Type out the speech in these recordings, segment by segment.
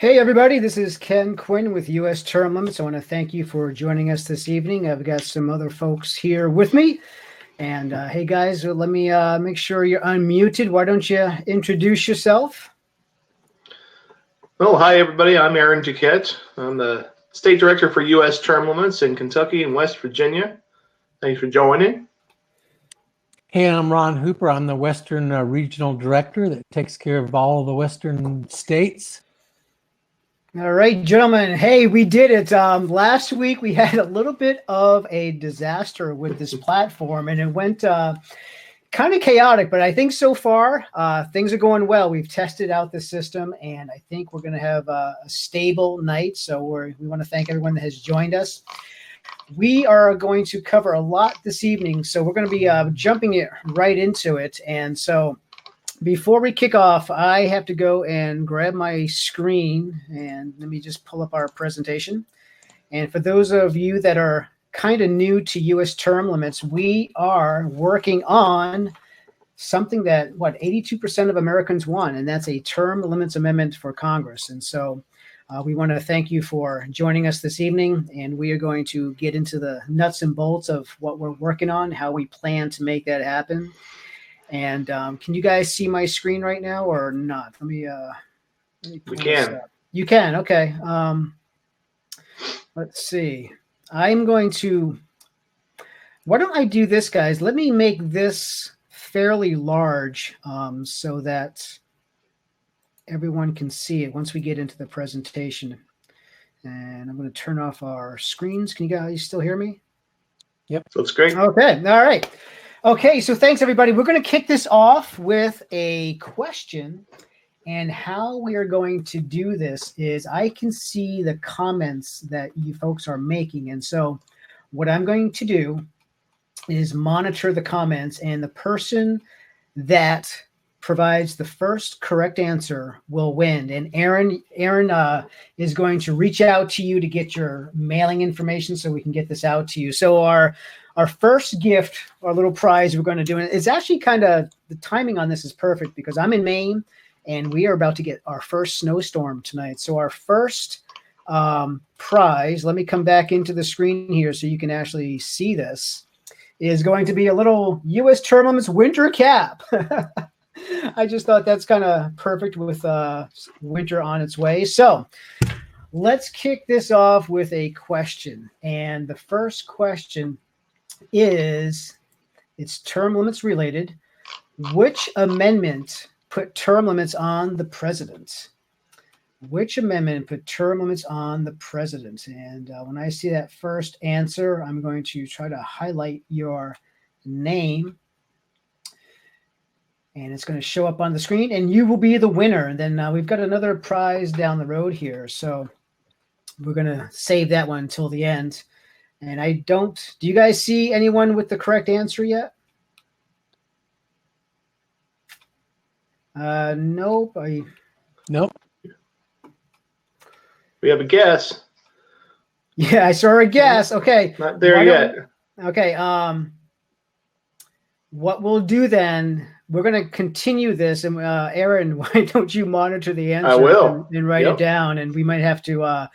Hey, everybody, this is Ken Quinn with U.S. Term Limits. I want to thank you for joining us this evening. I've got some other folks here with me. And hey, guys, let me make sure you're unmuted. Why don't you introduce yourself? Well, hi, everybody. I'm Aaron Jaquette. I'm the State Director for U.S. Term Limits in Kentucky and West Virginia. Thanks for joining. Hey, I'm Ron Hooper. I'm the Western Regional Director that takes care of all the Western states. All right, gentlemen. Hey, we did it. Last week, we had a little bit of a disaster with this platform, and it went kind of chaotic, but I think so far things are going well. We've tested out the system, and I think we're going to have a stable night. So we want to thank everyone that has joined us. We are going to cover a lot this evening, so we're going to be jumping it right into it. And so before we kick off, I have to go and grab my screen, and let me just pull up our presentation. And for those of you that are kind of new to U.S. term limits, we are working on something that, 82% of Americans want, and that's a term limits amendment for Congress. And so we want to thank you for joining us this evening, and we are going to get into the nuts and bolts of what we're working on, how we plan to make that happen. And can you guys see my screen right now or not? Let me We can. You can. Okay. Let's see. I'm going to. Why don't I do this, guys? Let me make this fairly large so that everyone can see it once we get into the presentation. And I'm going to turn off our screens. Can you guys still hear me? Yep. Looks great. Okay. All right. Okay, so thanks, everybody. We're going to kick this off with a question, and how we are going to do this is I can see the comments that you folks are making, and so what I'm going to do is monitor the comments, and the person that provides the first correct answer will win. And Aaron is going to reach out to you to get your mailing information so we can get this out to you. So our first gift, our little prize we're going to do, and it's actually kind of, the timing on this is perfect because I'm in Maine and we are about to get our first snowstorm tonight. So our first prize, let me come back into the screen here so you can actually see this, is going to be a little U.S. Term Limits winter cap. I just thought that's kind of perfect with winter on its way. So let's kick this off with a question. And the first question is, it's term limits related. Which amendment put term limits on the president? Which amendment put term limits on the president? And when I see that first answer, I'm going to try to highlight your name. And it's going to show up on the screen, and you will be the winner. And then we've got another prize down the road here. So we're going to save that one until the end. And do you guys see anyone with the correct answer yet? Nope. Nope. We have a guess. Yeah, I saw a guess. Okay. Not there yet. Okay. What we'll do then, we're going to continue this. And Aaron, why don't you monitor the answer? I will. And write it down. And we might have to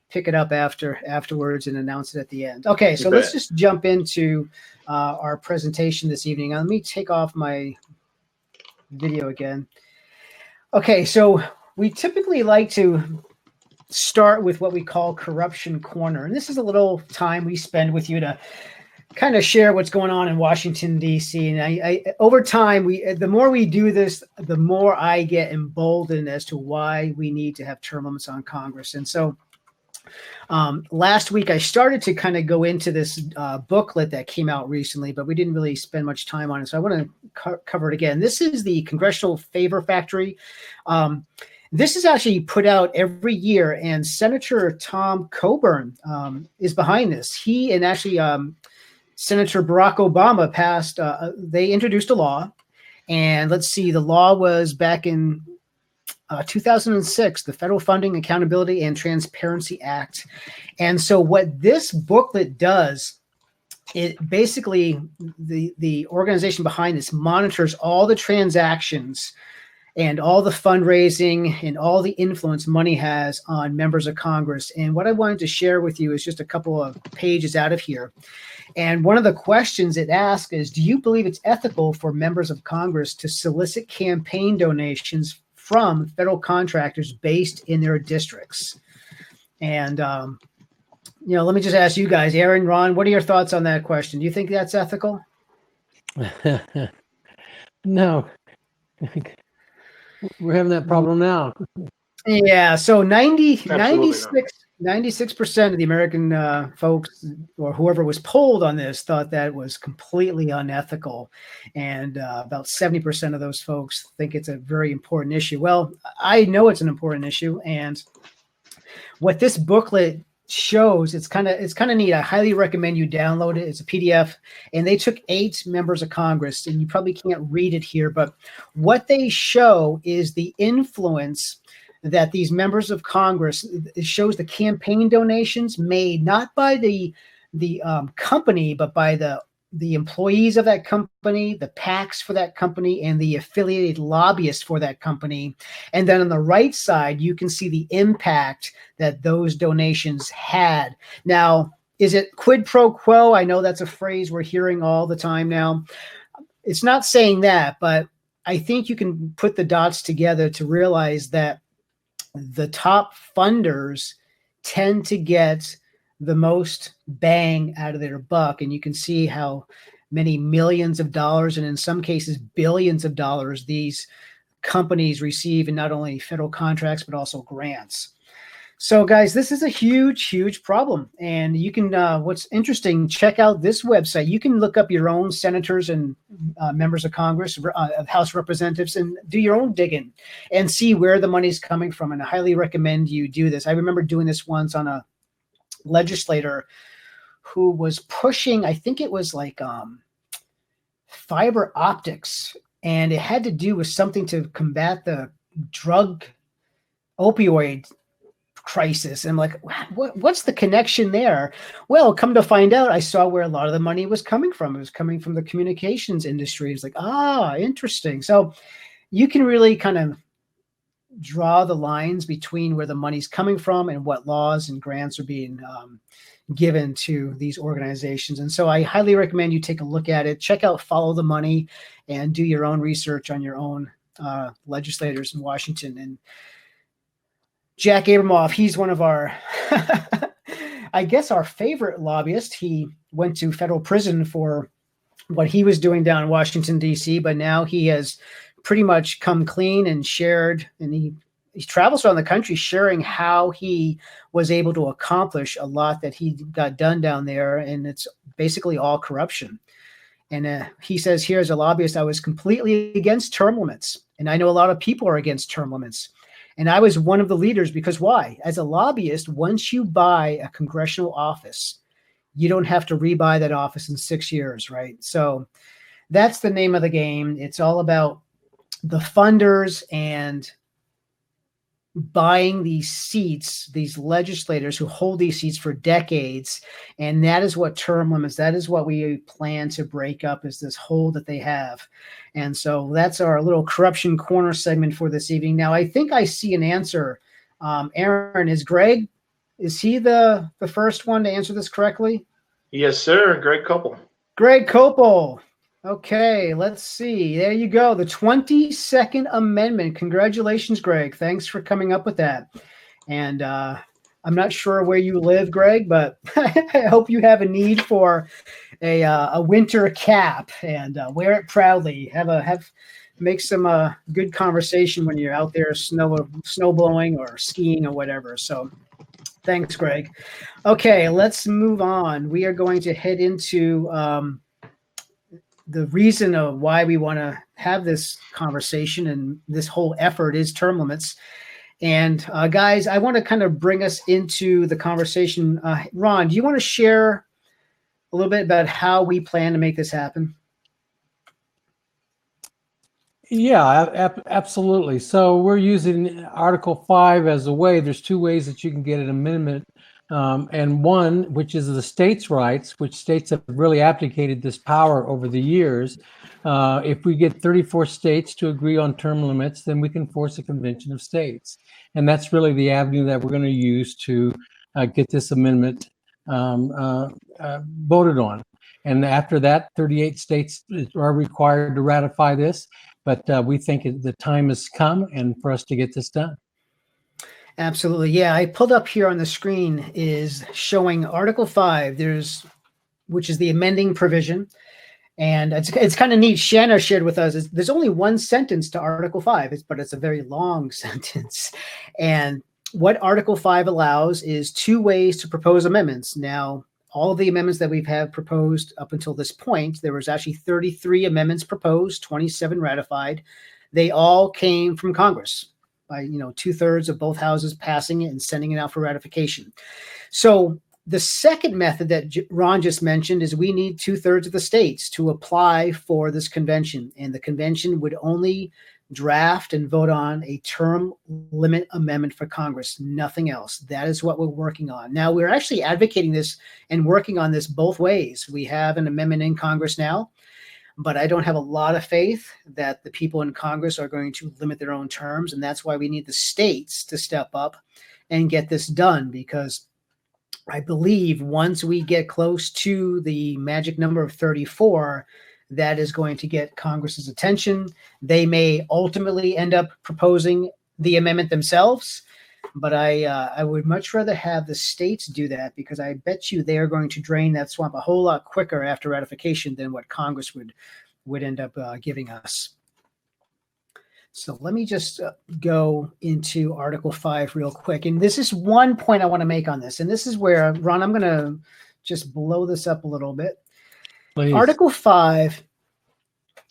pick it up afterwards and announce it at the end. Okay, so let's just jump into our presentation this evening. Let me take off my video again. Okay, so we typically like to start with what we call Corruption Corner. And this is a little time we spend with you to kind of share what's going on in Washington, D.C. And I over time, the more we do this, the more I get emboldened as to why we need to have term limits on Congress. And so last week, I started to kind of go into this booklet that came out recently, but we didn't really spend much time on it. So I want to cover it again. This is the Congressional Favor Factory. This is actually put out every year, and Senator Tom Coburn is behind this. He and actually Senator Barack Obama passed, they introduced a law, and let's see, the law was back in 2006, the Federal Funding, Accountability, and Transparency Act. And so what this booklet does, it basically, the organization behind this monitors all the transactions and all the fundraising and all the influence money has on members of Congress. And what I wanted to share with you is just a couple of pages out of here. And one of the questions it asks is, do you believe it's ethical for members of Congress to solicit campaign donations from federal contractors based in their districts? And, let me just ask you guys, Aaron, Ron, what are your thoughts on that question? Do you think that's ethical? No. We're having that problem now. Yeah, so 96% Absolutely of the American folks, or whoever was polled on this, thought that was completely unethical. And about 70% of those folks think it's a very important issue. Well, I know it's an important issue. And what this booklet shows, it's kind of neat. I highly recommend you download it. It's a PDF, and they took 8 members of Congress, and you probably can't read it here, but what they show is the influence that these members of Congress, it shows the campaign donations made not by the company, but by the employees of that company, the PACs for that company, and the affiliated lobbyists for that company. And then on the right side, you can see the impact that those donations had. Now, is it quid pro quo? I know that's a phrase we're hearing all the time now. It's not saying that, but I think you can put the dots together to realize that the top funders tend to get the most bang out of their buck. And you can see how many millions of dollars, and in some cases billions of dollars, these companies receive in not only federal contracts, but also grants. So guys, this is a huge, huge problem. And you can, what's interesting, check out this website. You can look up your own senators and members of Congress, of House Representatives, and do your own digging and see where the money's coming from. And I highly recommend you do this. I remember doing this once on a legislator who was pushing, I think it was like fiber optics, and it had to do with something to combat the drug opioid crisis. And I'm like, what's the connection there? Well, come to find out, I saw where a lot of the money was coming from. It was coming from the communications industry. It's like, interesting. So you can really kind of draw the lines between where the money's coming from and what laws and grants are being given to these organizations. And so I highly recommend you take a look at it, check out Follow the Money, and do your own research on your own legislators in Washington. And Jack Abramoff, he's one of our, I guess, our favorite lobbyist. He went to federal prison for what he was doing down in Washington, D.C., but now he has pretty much come clean and shared, and he travels around the country sharing how he was able to accomplish a lot that he got done down there, and it's basically all corruption. And he says, here as a lobbyist, I was completely against term limits, and I know a lot of people are against term limits. And I was one of the leaders because why? As a lobbyist, once you buy a congressional office, you don't have to rebuy that office in 6 years, right? So that's the name of the game. It's all about the funders and buying these seats, these legislators who hold these seats for decades. And that is what term limits, that is what we plan to break up, is this hold that they have. And so that's our little corruption corner segment for this evening. Now, I think I see an answer. Aaron, is he the first one to answer this correctly? Yes, sir. Greg Copel. Greg Copel. Okay, let's see. There you go. The 22nd Amendment. Congratulations, Greg. Thanks for coming up with that. And I'm not sure where you live, Greg, but I hope you have a need for a winter cap and wear it proudly. Make some good conversation when you're out there snow blowing or skiing or whatever. So thanks, Greg. Okay, let's move on. We are going to head into the reason of why we want to have this conversation, and this whole effort is term limits. And guys, I want to kind of bring us into the conversation. Ron, do you want to share a little bit about how we plan to make this happen? Yeah, absolutely. So we're using Article 5 as a way. There's 2 ways that you can get an amendment and one, which is the states' rights, which states have really abdicated this power over the years. If we get 34 states to agree on term limits, then we can force a convention of states. And that's really the avenue that we're going to use to get this amendment voted on. And after that, 38 states are required to ratify this. But we think the time has come and for us to get this done. Absolutely. Yeah, I pulled up here on the screen is showing Article 5, which is the amending provision. And it's kind of neat. Shanna shared with us, there's only one sentence to Article 5, but it's a very long sentence. And what Article 5 allows is 2 ways to propose amendments. Now, all of the amendments that we've had proposed up until this point, there was actually 33 amendments proposed, 27 ratified. They all came from Congress by 2/3 of both houses passing it and sending it out for ratification. So the second method that Ron just mentioned is we need 2/3 of the states to apply for this convention, and the convention would only draft and vote on a term limit amendment for Congress, nothing else. That is what we're working on. Now, we're actually advocating this and working on this both ways. We have an amendment in Congress now, but I don't have a lot of faith that the people in Congress are going to limit their own terms. And that's why we need the states to step up and get this done, because I believe once we get close to the magic number of 34, that is going to get Congress's attention. They may ultimately end up proposing the amendment themselves, but I would much rather have the states do that, because I bet you they are going to drain that swamp a whole lot quicker after ratification than what Congress would end up giving us. So let me just go into Article 5 real quick. And this is one point I want to make on this. And this is where, Ron, I'm going to just blow this up a little bit. Please. Article 5,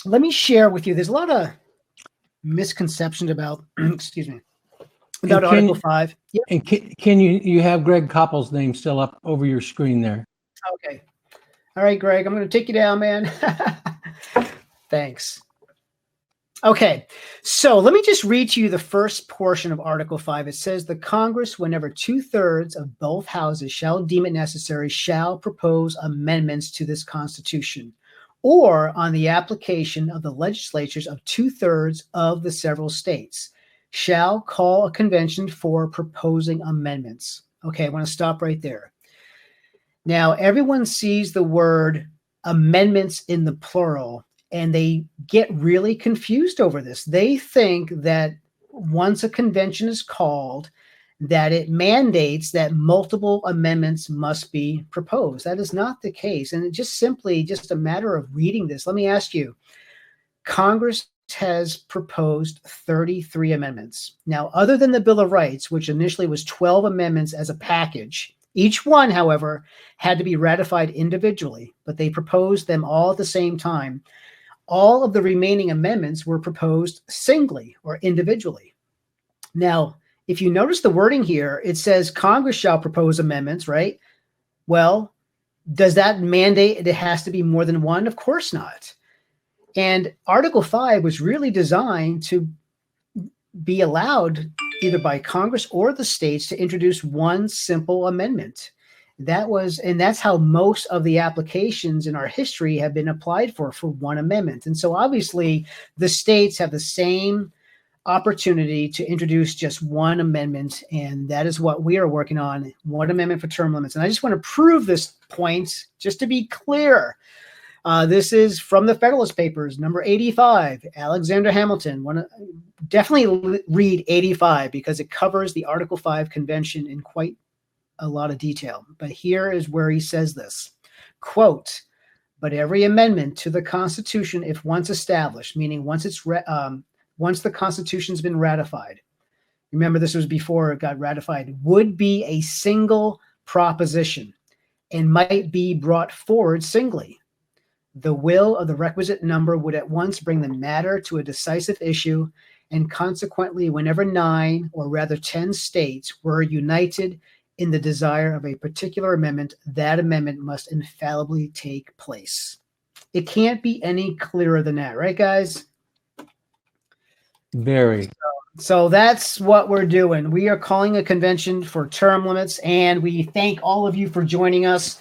let me share with you. There's a lot of misconceptions about, excuse me, about Article 5. Yep. And can you have Greg Koppel's name still up over your screen there? Okay. All right, Greg, I'm going to take you down, man. Thanks. Okay, so let me just read to you the first portion of Article 5. It says, the Congress, whenever 2/3 of both houses shall deem it necessary, shall propose amendments to this Constitution, or on the application of the legislatures of 2/3 of the several states, shall call a convention for proposing amendments. Okay, I want to stop right there. Now, everyone sees the word amendments in the plural, and they get really confused over this. They think that once a convention is called, that it mandates that multiple amendments must be proposed. That is not the case. And it's just a matter of reading this. Let me ask you, Congress has proposed 33 amendments. Now, other than the Bill of Rights, which initially was 12 amendments as a package, each one, however, had to be ratified individually, but they proposed them all at the same time. All of the remaining amendments were proposed singly or individually. Now, if you notice the wording here, it says Congress shall propose amendments, right? Well, does that mandate it has to be more than one? Of course not. And Article 5 was really designed to be allowed either by Congress or the states to introduce one simple amendment. That's how most of the applications in our history have been applied for one amendment. And so obviously the states have the same opportunity to introduce just one amendment, and that is what we are working on, one amendment for term limits. And I just want to prove this point, just to be clear. This is from the Federalist Papers, number 85, Alexander Hamilton. Definitely read 85 because it covers the Article 5 convention in quite a lot of detail. But here is where he says this, quote, but every amendment to the Constitution, if once established, meaning once the Constitution's been ratified, remember this was before it got ratified, would be a single proposition and might be brought forward singly. The will of the requisite number would at once bring the matter to a decisive issue, and consequently, whenever 9 or rather 10 states were united in the desire of a particular amendment, that amendment must infallibly take place. It can't be any clearer than that, right, guys? Very. So that's what we're doing. We are calling a convention for term limits, and we thank all of you for joining us.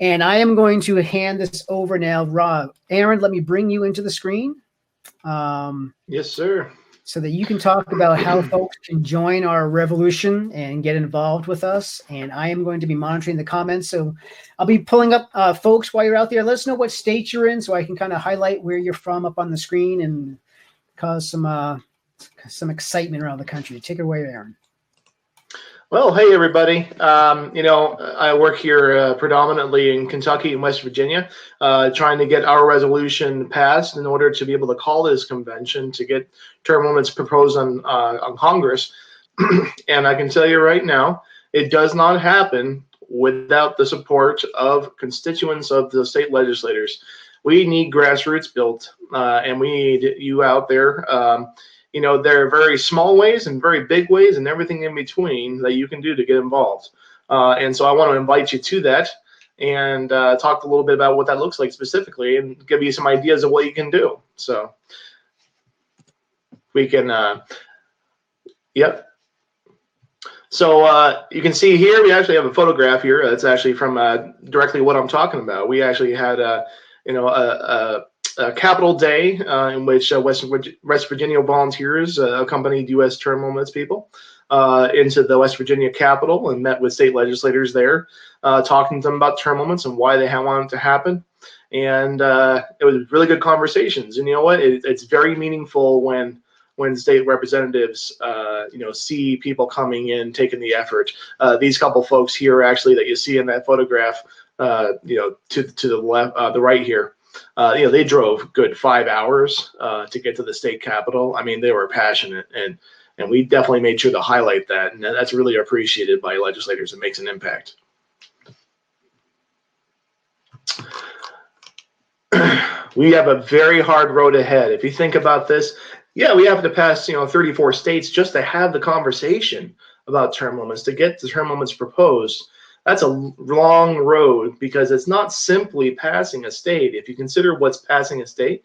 And I am going to hand this over now. Rob, Aaron, let me bring you into the screen. Yes, sir. So that you can talk about how folks can join our revolution and get involved with us. And I am going to be monitoring the comments. So I'll be pulling up folks while you're out there. Let us know what state you're in so I can kind of highlight where you're from up on the screen and cause some excitement around the country. Take it away, Aaron. Well, hey, everybody. I work here predominantly in Kentucky and West Virginia, trying to get our resolution passed in order to be able to call this convention to get term limits proposed on Congress. And I can tell you right now, it does not happen without the support of constituents of the state legislators. We need grassroots built, and we need you out there. There are very small ways and very big ways and everything in between that you can do to get involved. And so I want to invite you to that and talk a little bit about what that looks like specifically and give you some ideas of what you can do. So we can, yep. So you can see here, we actually have a photograph here. That's actually from directly what I'm talking about. We actually had a Capitol Day in which West Virginia volunteers accompanied U.S. term limits people into the West Virginia Capitol and met with state legislators there, talking to them about term limits and why they want it to happen. And it was really good conversations. And you know what? It's very meaningful when state representatives, see people coming in, taking the effort. These couple folks here, actually, that you see in that photograph, to the left, the right here. They drove good 5 hours to get to the state capitol. I mean, they were passionate, and we definitely made sure to highlight that, and that's really appreciated by legislators. It makes an impact. We have a very hard road ahead. If you think about this, yeah, we have to pass 34 states just to have the conversation about term limits, to get the term limits proposed. That's a long road because it's not simply passing a state. If you consider what's passing a state,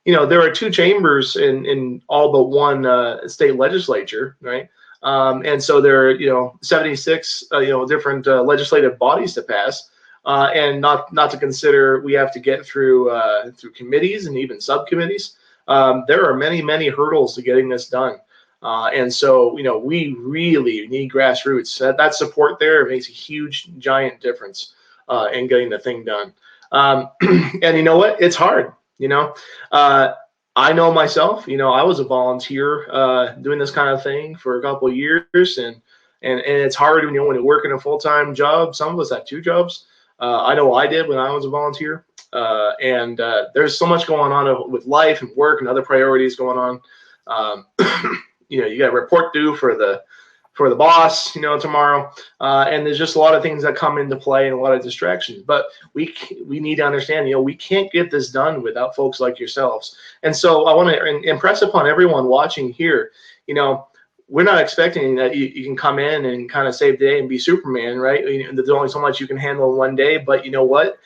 there are two chambers in all but one state legislature, right? And so there are 76 different legislative bodies to pass, and not to consider we have to get through committees and even subcommittees. There are many hurdles to getting this done. And so, we really need grassroots. That support there makes a huge, giant difference in getting the thing done. And you know what? It's hard. I know myself. I was a volunteer doing this kind of thing for a couple of years, and it's hard when you're working a full-time job. Some of us have two jobs. I know I did when I was a volunteer. And there's so much going on with life and work and other priorities going on. You got a report due for the boss, tomorrow, and there's just a lot of things that come into play and a lot of distractions. But we need to understand, we can't get this done without folks like yourselves. And so I want to impress upon everyone watching here, we're not expecting that you can come in and kind of save the day and be Superman, right? There's only so much you can handle in one day, but you know what?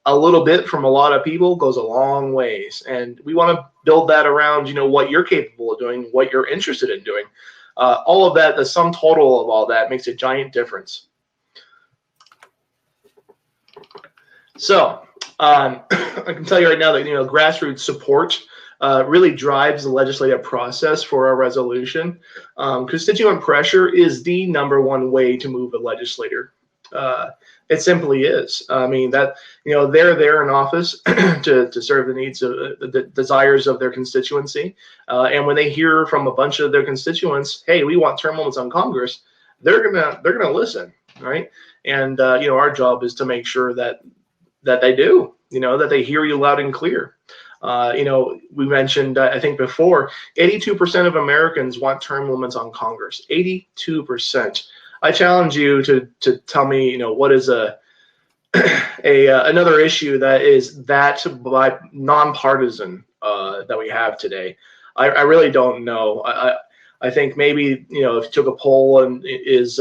A little bit from a lot of people goes a long ways, and we want to build that around, what you're capable of doing, what you're interested in doing. All of that, the sum total of all that makes a giant difference. So I can tell you right now that grassroots support really drives the legislative process for our resolution. Constituent pressure is the #1 way to move a legislator. It simply is. I mean, that they're there in office to serve the needs of the desires of their constituency, and when they hear from a bunch of their constituents, hey, we want term limits on Congress, they're gonna listen, right? And our job is to make sure that they do, that they hear you loud and clear. We mentioned, I think before, 82% of Americans want term limits on Congress. 82%. I challenge you to tell me, what is another issue that is that by nonpartisan that we have today. I really don't know. I think maybe if you took a poll and is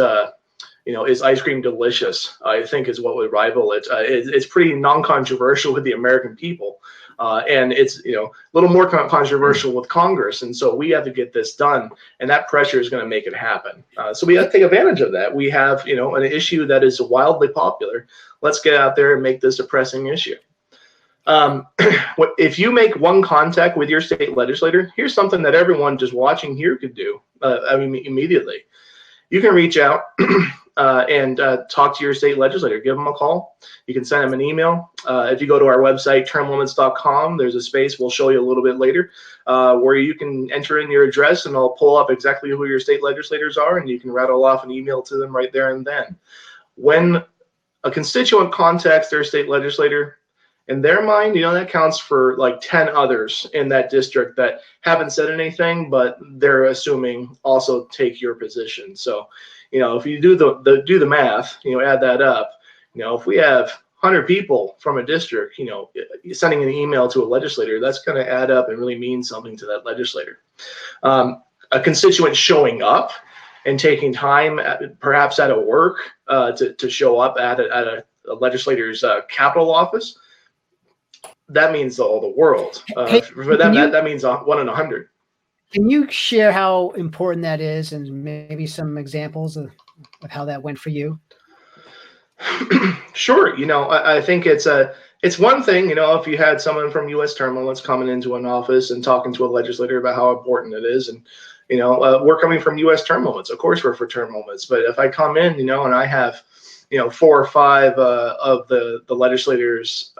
is ice cream delicious? I think is what would rival it. It's pretty non-controversial with the American people. And it's a little more controversial with Congress, and so we have to get this done, and that pressure is going to make it happen. So we have to take advantage of that. We have an issue that is wildly popular. Let's get out there and make this a pressing issue. If you make one contact with your state legislator, here's something that everyone just watching here could do. Immediately, you can reach out and talk to your state legislator. Give them a call. You can send them an email. If you go to our website, termlimits.com, there's a space we'll show you a little bit later where you can enter in your address, and I'll pull up exactly who your state legislators are, and you can rattle off an email to them right there and then. When a constituent contacts their state legislator, in their mind, that counts for like 10 others in that district that haven't said anything, but they're assuming also take your position. So, if you do the math, add that up, if we have 100 people from a district, sending an email to a legislator, that's going to add up and really mean something to that legislator. A constituent showing up and taking time, perhaps at a work, to show up at a legislator's Capitol office, that means all the world. For them, that means 1 in 100. Can you share how important that is, and maybe some examples of how that went for you? Sure. I think it's one thing, if you had someone from U.S. term limits coming into an office and talking to a legislator about how important it is, and we're coming from U.S. term limits. Of course, we're for term limits. But if I come in, and I have 4 or 5 of the legislators,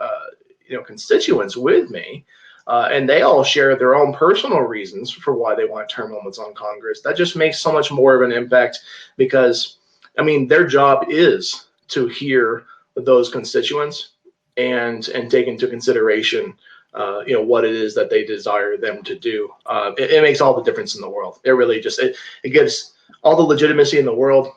constituents with me, and they all share their own personal reasons for why they want term limits on Congress, that just makes so much more of an impact, because their job is to hear those constituents and take into consideration what it is that they desire them to do. It makes all the difference in the world. It really just it gives all the legitimacy in the world.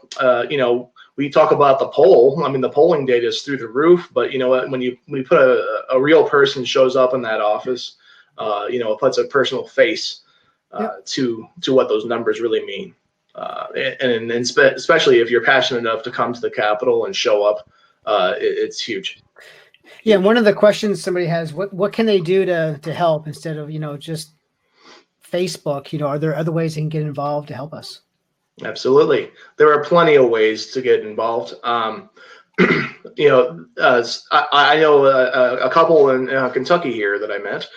We talk about the poll. The polling data is through the roof, but when you put a real person shows up in that office, it puts a personal face to what those numbers really mean. And especially if you're passionate enough to come to the Capitol and show up, it's huge. Yeah, one of the questions somebody has: what can they do to help instead of just Facebook? Are there other ways they can get involved to help us? Absolutely. There are plenty of ways to get involved. I know a couple in Kentucky here that I met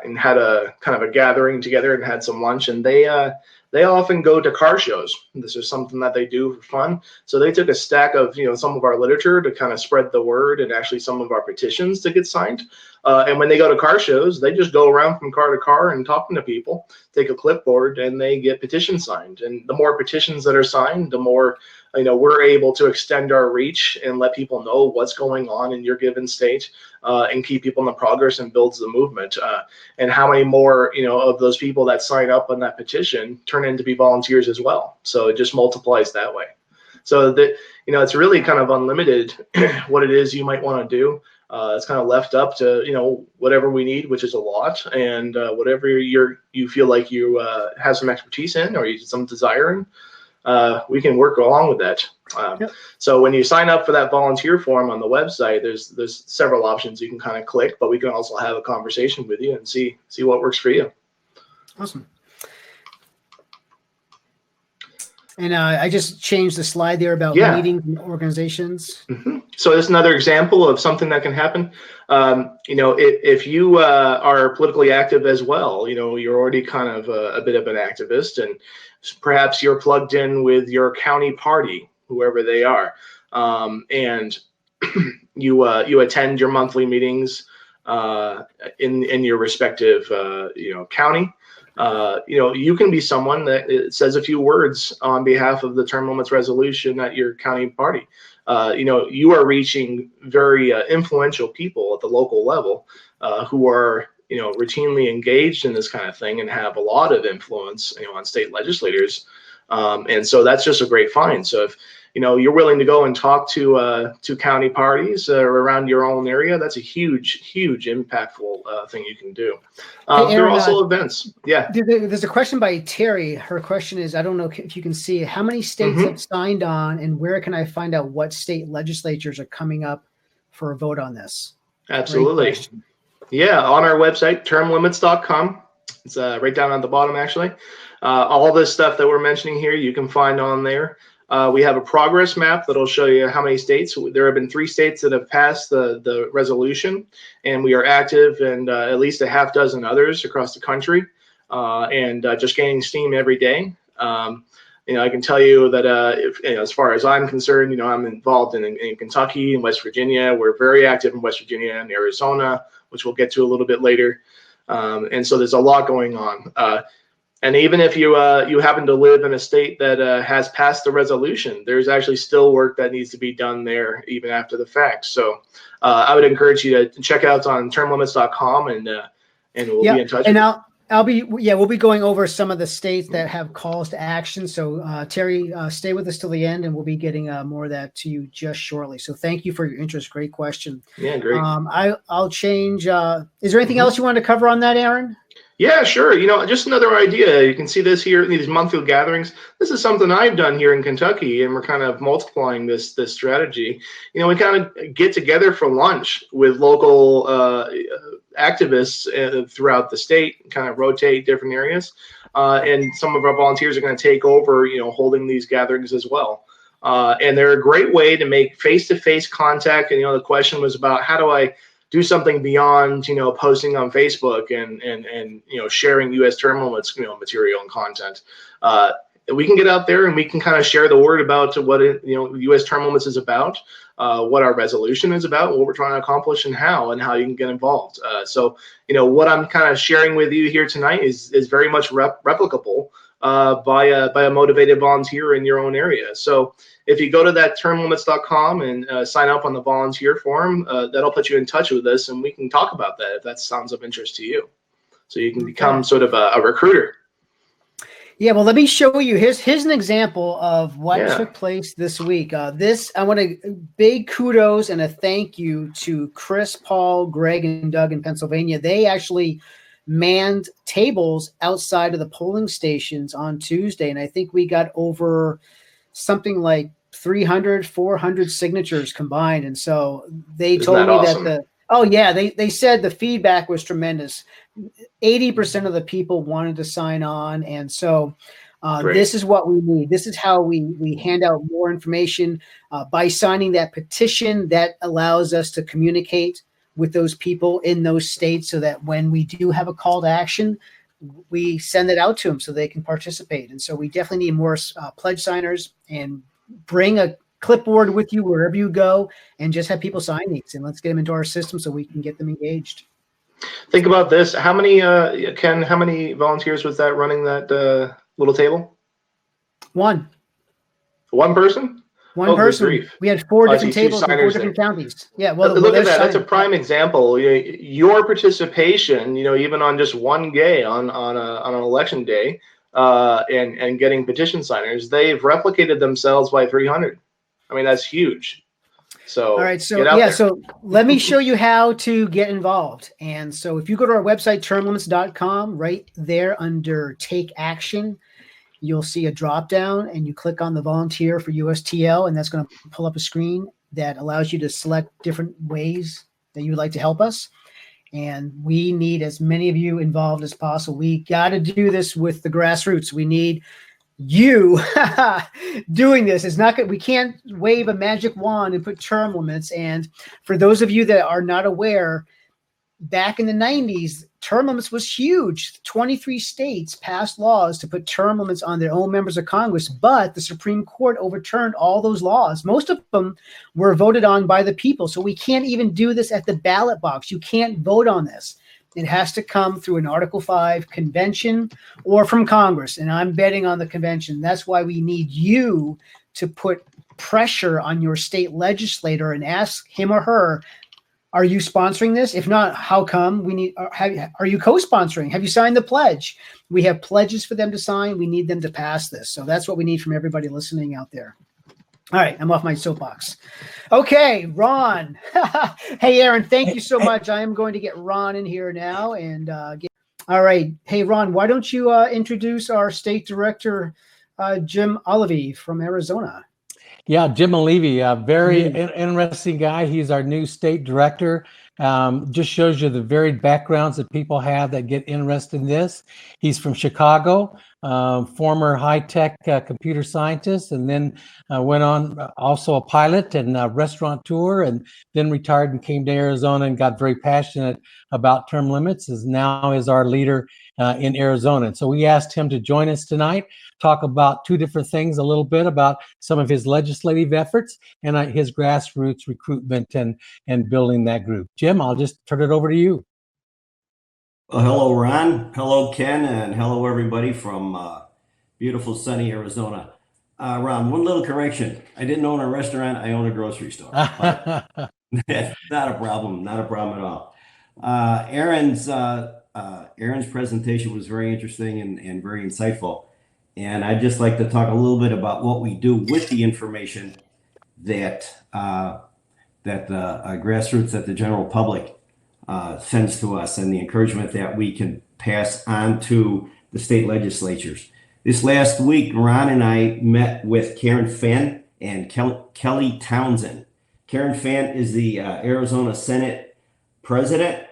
and had a kind of a gathering together and had some lunch, and they often go to car shows. This is something that they do for fun. So they took a stack of some of our literature to kind of spread the word, and actually some of our petitions to get signed. And when they go to car shows, they just go around from car to car and talking to people, take a clipboard, and they get petitions signed. And the more petitions that are signed, the more we're able to extend our reach and let people know what's going on in your given state, and keep people in the progress, and builds the movement. And how many more of those people that sign up on that petition turn into be volunteers as well. So it just multiplies that way. So that it's really kind of unlimited what it is you might want to do. It's kind of left up to whatever we need, which is a lot, and whatever you feel like you have some expertise in, or you some desire in, we can work along with that. Yep. So when you sign up for that volunteer form on the website, there's several options you can kind of click, but we can also have a conversation with you and see what works for you. Awesome. And I just changed the slide there about meetings and organizations. Mm-hmm. So that's another example of something that can happen. If you are politically active as well, you're already kind of a bit of an activist, and perhaps you're plugged in with your county party, whoever they are, and you attend your monthly meetings in your respective county. You can be someone that says a few words on behalf of the term limits resolution at your county party. You are reaching very influential people at the local level who are routinely engaged in this kind of thing and have a lot of influence on state legislators. And so that's just a great find. So if you're willing to go and talk to county parties around your own area, that's a huge impactful thing you can do. Hey, There are Aaron, also events. Yeah. there's a question by Terry. Her question is, I don't know if you can see it, how many states have signed on, and where can I find out what state legislatures are coming up for a vote on this? Absolutely. Yeah, on our website, termlimits.com. It's right down at the bottom, actually. All this stuff that we're mentioning here, you can find on there. We have a progress map that'll show you how many states. There have been 3 states that have passed the resolution, and we are active in at least a half dozen others across the country, and just gaining steam every day. I can tell you that as far as I'm concerned, I'm involved in Kentucky and West Virginia. We're very active in West Virginia and Arizona, which we'll get to a little bit later. And so there's a lot going on. And even if you happen to live in a state that has passed the resolution, there's actually still work that needs to be done there even after the fact. So I would encourage you to check out on termlimits.com, and we'll be in touch. And we'll be going over some of the states that have calls to action. So Terry, stay with us till the end, and we'll be getting more of that to you just shortly. So thank you for your interest. Great question. Yeah, great. I'll change. Is there anything else you wanted to cover on that, Aaron? Yeah, sure. Just another idea. You can see this here in these monthly gatherings. This is something I've done here in Kentucky, and we're kind of multiplying this strategy. We kind of get together for lunch with local activists throughout the state, kind of rotate different areas, and some of our volunteers are going to take over, holding these gatherings as well. And they're a great way to make face-to-face contact. And the question was about, how do I do something beyond posting on Facebook and sharing U.S. term limits material and content. We can get out there and we can kind of share the word about what U.S. term limits is about, what our resolution is about, what we're trying to accomplish, and how you can get involved. So what I'm kind of sharing with you here tonight is very much replicable by a motivated volunteer in your own area. So if you go to that termlimits.com and sign up on the volunteer forum, that'll put you in touch with us, and we can talk about that if that sounds of interest to you. So you can become sort of a recruiter. Yeah, well, let me show you. Here's an example of what took place this week. I want to big kudos and a thank you to Chris, Paul, Greg, and Doug in Pennsylvania. They actually manned tables outside of the polling stations on Tuesday, and I think we got over something like 300, 400 signatures combined. And so they told me awesome? that they said the feedback was tremendous. 80% of the people wanted to sign on. And so this is what we need. This is how we hand out more information by signing that petition that allows us to communicate with those people in those states, so that when we do have a call to action, we send it out to them so they can participate. And so we definitely need more pledge signers, and bring a clipboard with you wherever you go and just have people sign these, and let's get them into our system so we can get them engaged. Think about this. How many, Ken, how many volunteers was that running that little table? One person? One person. We had 4 different tables in 4 different counties. Yeah, well, look at that. That's a prime example. Your participation, even on just one day on an election day, and getting petition signers, they've replicated themselves by 300. I mean, that's huge. So all right, so let me show you how to get involved. And so if you go to our website, termlimits.com, right there under Take Action, you'll see a drop down, and you click on the volunteer for USTL, and that's going to pull up a screen that allows you to select different ways that you would like to help us. And we need as many of you involved as possible. We got to do this with the grassroots. We need you doing this. It's not good. We can't wave a magic wand and put term limits. And for those of you that are not aware, back in the 90s, term limits was huge. 23 states passed laws to put term limits on their own members of Congress, but the Supreme Court overturned all those laws. Most of them were voted on by the people. So we can't even do this at the ballot box. You can't vote on this. It has to come through an Article 5 convention or from Congress. And I'm betting on the convention. That's why we need you to put pressure on your state legislator and ask him or her, are you sponsoring this? If not, how come? Are you co-sponsoring? Have you signed the pledge? We have pledges for them to sign. We need them to pass this. So that's what we need from everybody listening out there. All right, I'm off my soapbox. Okay, Ron. Hey, Aaron, thank you so much. I am going to get Ron in here now. And all right. Hey, Ron, why don't you introduce our state director, Jim Olivey from Arizona? Yeah, Jim Olivey, a very interesting guy. He's our new state director. Just shows you the varied backgrounds that people have that get interested in this. He's from Chicago, former high-tech computer scientist, and then went on also a pilot and a restaurateur, and then retired and came to Arizona and got very passionate about term limits. Now is our leader in Arizona. And so we asked him to join us tonight, talk about two different things, a little bit about some of his legislative efforts and his grassroots recruitment and building that group. Jim, I'll just turn it over to you. Well, hello, Ron. Hello, Ken. And hello, everybody from beautiful, sunny Arizona. Ron, one little correction. I didn't own a restaurant. I own a grocery store. Not a problem. Not a problem at all. Aaron's presentation was very interesting and very insightful. And I'd just like to talk a little bit about what we do with the information that grassroots, that the general public sends to us, and the encouragement that we can pass on to the state legislatures. This last week, Ron and I met with Karen Fann and Kelly Townsend. Karen Fann is the Arizona Senate president.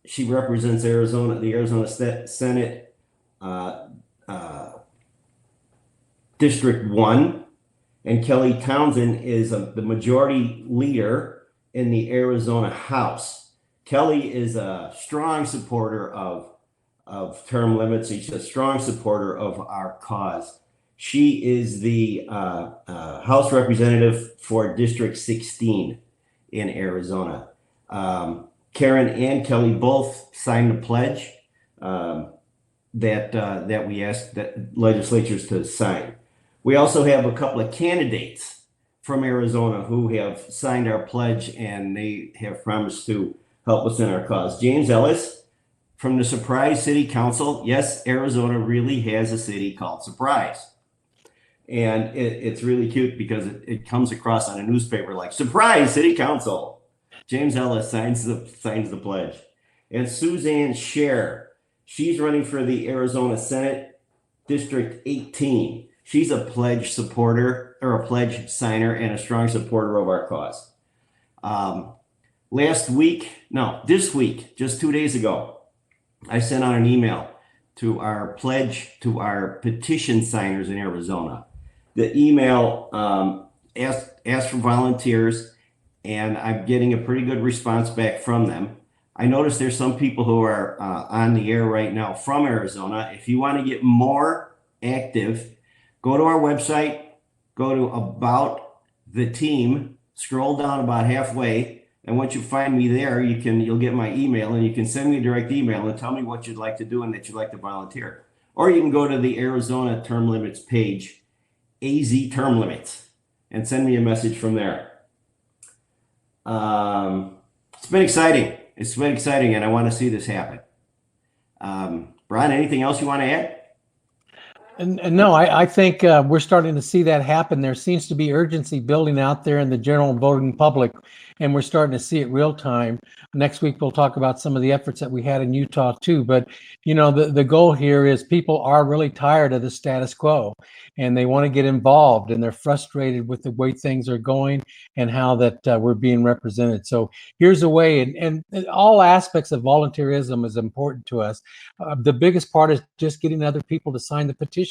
She represents Arizona, the Arizona Senate District 1, and Kelly Townsend is the majority leader in the Arizona House. Kelly is a strong supporter of term limits. She's a strong supporter of our cause. She is the House representative for District 16 in Arizona. Karen and Kelly both signed the pledge that we asked that legislatures to sign. We also have a couple of candidates from Arizona who have signed our pledge, and they have promised to help us in our cause. James Ellis from the Surprise City Council. Yes, Arizona really has a city called Surprise. And it's really cute because it comes across on a newspaper like Surprise City Council. James Ellis signs the pledge. And Suzanne Scher, she's running for the Arizona Senate District 18. She's a pledge supporter or a pledge signer and a strong supporter of our cause. This week, just 2 days ago, I sent out an email to our petition signers in Arizona. The email asked for volunteers, and I'm getting a pretty good response back from them. I noticed there's some people who are on the air right now from Arizona. If you want to get more active, go to our website, go to About the Team, scroll down about halfway, and once you find me there, you'll get my email, and you can send me a direct email and tell me what you'd like to do and that you'd like to volunteer. Or you can go to the Arizona Term Limits page, AZ Term Limits, and send me a message from there. It's been exciting. It's been exciting, and I want to see this happen. Brian, anything else you want to add? And no, I think we're starting to see that happen. There seems to be urgency building out there in the general voting public, and we're starting to see it real time. Next week, we'll talk about some of the efforts that we had in Utah too. But, the goal here is people are really tired of the status quo, and they want to get involved, and they're frustrated with the way things are going and how that we're being represented. So here's a way, and all aspects of volunteerism is important to us. The biggest part is just getting other people to sign the petition.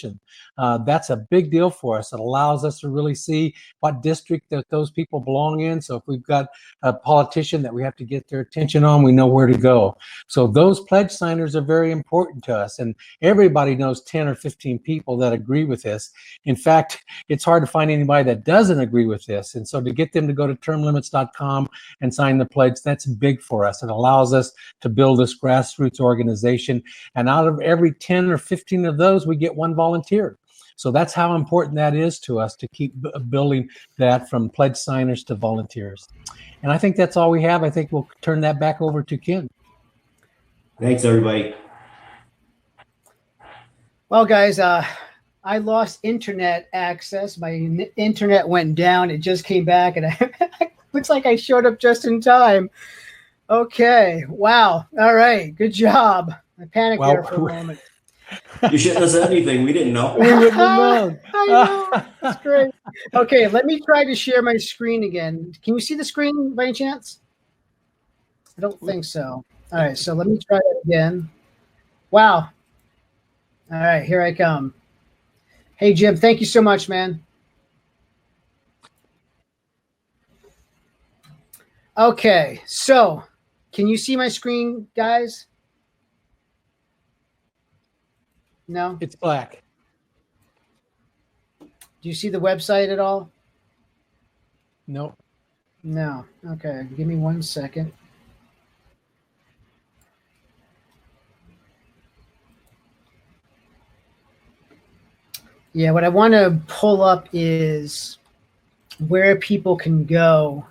That's a big deal for us. It allows us to really see what district that those people belong in. So if we've got a politician that we have to get their attention on, we know where to go. So those pledge signers are very important to us. And everybody knows 10 or 15 people that agree with this. In fact, it's hard to find anybody that doesn't agree with this. And so to get them to go to termlimits.com and sign the pledge, that's big for us. It allows us to build this grassroots organization. And out of every 10 or 15 of those, we get one volunteer. So that's how important that is to us, to keep building that from pledge signers to volunteers. And I think that's all we have. I think we'll turn that back over to Ken. Thanks, everybody. Well, guys, I lost internet access. My internet went down. It just came back, and looks like I showed up just in time. Okay. Wow. All right. Good job. I panicked there for a moment. You shouldn't have said anything. We didn't know. We wouldn't have known. I know. That's great. Okay. Let me try to share my screen again. Can you see the screen by any chance? I don't think so. All right. So let me try it again. Wow. All right. Here I come. Hey, Jim. Thank you so much, man. Okay. So can you see my screen, guys? No? It's black. Do you see the website at all? No. No. Okay. Give me 1 second. Yeah, what I want to pull up is where people can go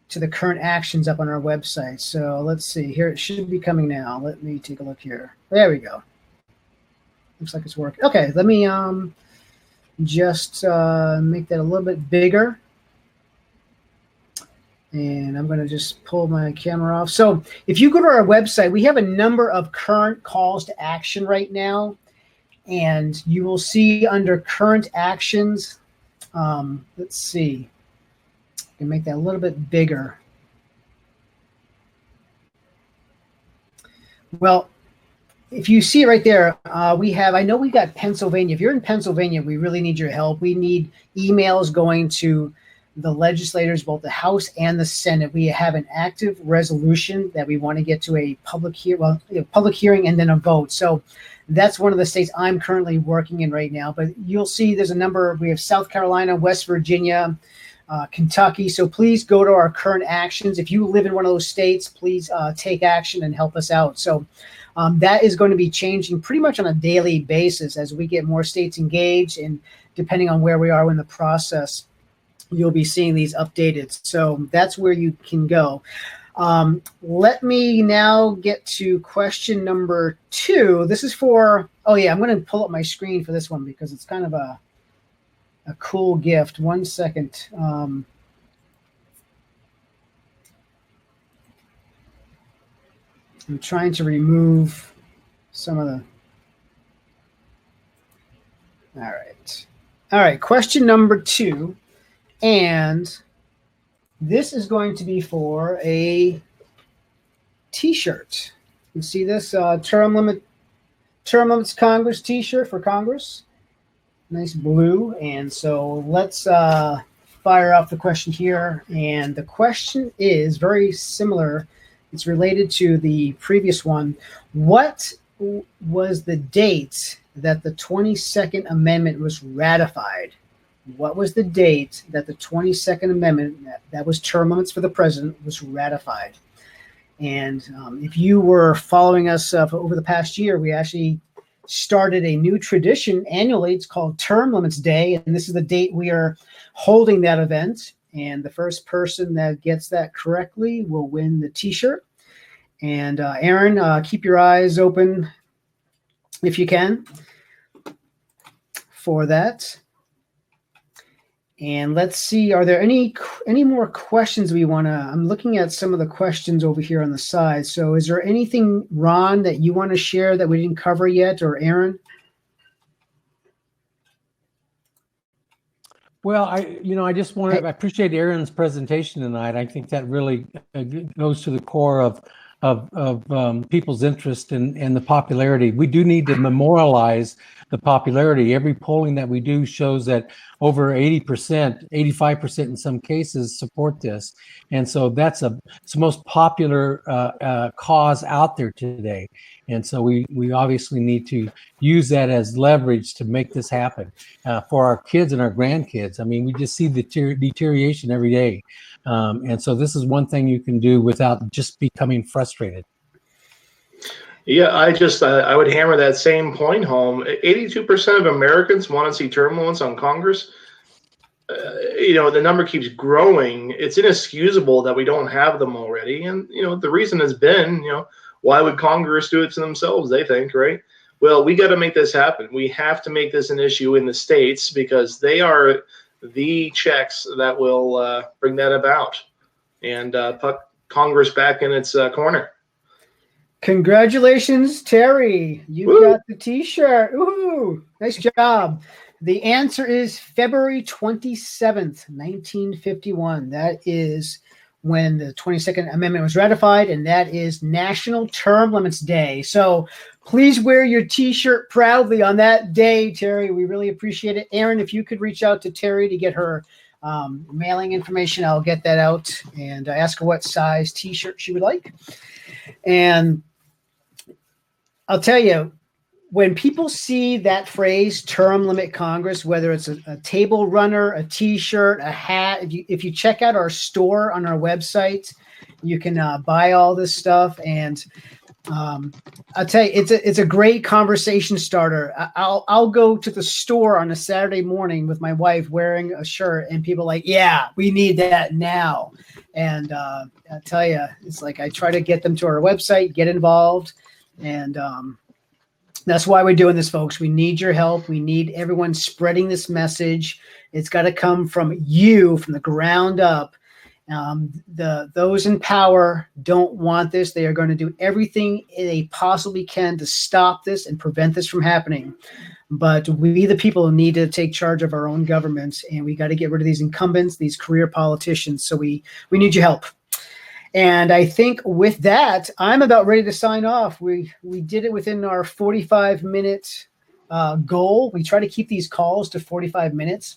to the current actions up on our website. So let's see here. It should be coming now. Let me take a look here. There we go. Looks like it's working. Okay, let me just make that a little bit bigger. And I'm going to just pull my camera off. So if you go to our website, we have a number of current calls to action right now. And you will see under current actions, let's see, I can make that a little bit bigger. Well, if you see right there, I know we got Pennsylvania. If you're in Pennsylvania, we really need your help. We need emails going to the legislators, both the House and the Senate. We have an active resolution that we want to get to a public hearing and then a vote. So that's one of the states I'm currently working in right now. But you'll see there's a number. We have South Carolina, West Virginia, Kentucky. So please go to our current actions. If you live in one of those states, please take action and help us out. So that is going to be changing pretty much on a daily basis as we get more states engaged. And depending on where we are in the process, you'll be seeing these updated. So that's where you can go. Let me now get to question number 2. This is for, I'm going to pull up my screen for this one because it's kind of a cool gift. 1 second. I'm trying to remove some of the, all right. Question number 2. And this is going to be for a T-shirt. You see this term limits Congress T-shirt for Congress. Nice blue. And so let's fire off the question here. And the question is very similar. It's related to the previous one. What was the date that the 22nd Amendment was ratified? What was the date that the 22nd Amendment, that was term limits for the president, was ratified? And if you were following us over the past year, we actually started a new tradition annually. It's called Term Limits Day, and this is the date we are holding that event. And the first person that gets that correctly will win the T-shirt. And Aaron, keep your eyes open if you can for that. And let's see, are there any more questions we want to, I'm looking at some of the questions over here on the side. So is there anything, Ron, that you want to share that we didn't cover yet, or Aaron? Well, I appreciate Aaron's presentation tonight. I think that really goes to the core of people's interest and the popularity. We do need to memorialize the popularity. Every polling that we do shows that over 80%, 85% in some cases support this. And so it's the most popular cause out there today. And so we obviously need to use that as leverage to make this happen for our kids and our grandkids. I mean, we just see the deterioration every day. And so this is one thing you can do without just becoming frustrated. Yeah, I would hammer that same point home. 82% of Americans want to see term limits on Congress. The number keeps growing. It's inexcusable that we don't have them already. And, the reason has been, why would Congress do it to themselves, they think, right? Well, we got to make this happen. We have to make this an issue in the states because they are the checks that will bring that about and put Congress back in its corner. Congratulations, Terry. You got the t-shirt. Ooh, nice job. The answer is February 27th, 1951. That is when the 22nd Amendment was ratified, and that is National Term Limits Day. So please wear your t-shirt proudly on that day, Terry. We really appreciate it. Aaron, if you could reach out to Terry to get her mailing information, I'll get that out and ask her what size t-shirt she would like. And I'll tell you, when people see that phrase term limit Congress, whether it's a table runner, a t-shirt, a hat, if you check out our store on our website, you can buy all this stuff. And I'll tell you, it's a great conversation starter. I'll go to the store on a Saturday morning with my wife wearing a shirt, and people are like, yeah, we need that now. And I'll tell you, it's like I try to get them to our website, get involved. And that's why we're doing this, folks. We need your help. We need everyone spreading this message. It's got to come from you, from the ground up. Those in power don't want this. They are going to do everything they possibly can to stop this and prevent this from happening. But we, the people, need to take charge of our own governments, and we got to get rid of these incumbents, these career politicians. So we need your help. And I think with that, I'm about ready to sign off. We did it within our 45-minute goal. We try to keep these calls to 45 minutes.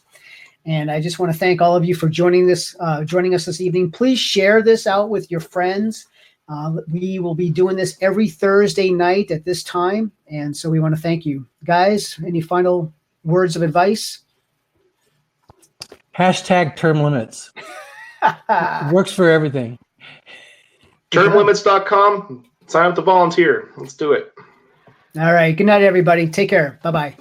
And I just want to thank all of you for joining us this evening. Please share this out with your friends. We will be doing this every Thursday night at this time. And so we want to thank you. Guys, any final words of advice? Hashtag term limits. It works for everything. Termlimits.com. Sign up to volunteer. Let's do it. All right. Good night, everybody. Take care. Bye-bye.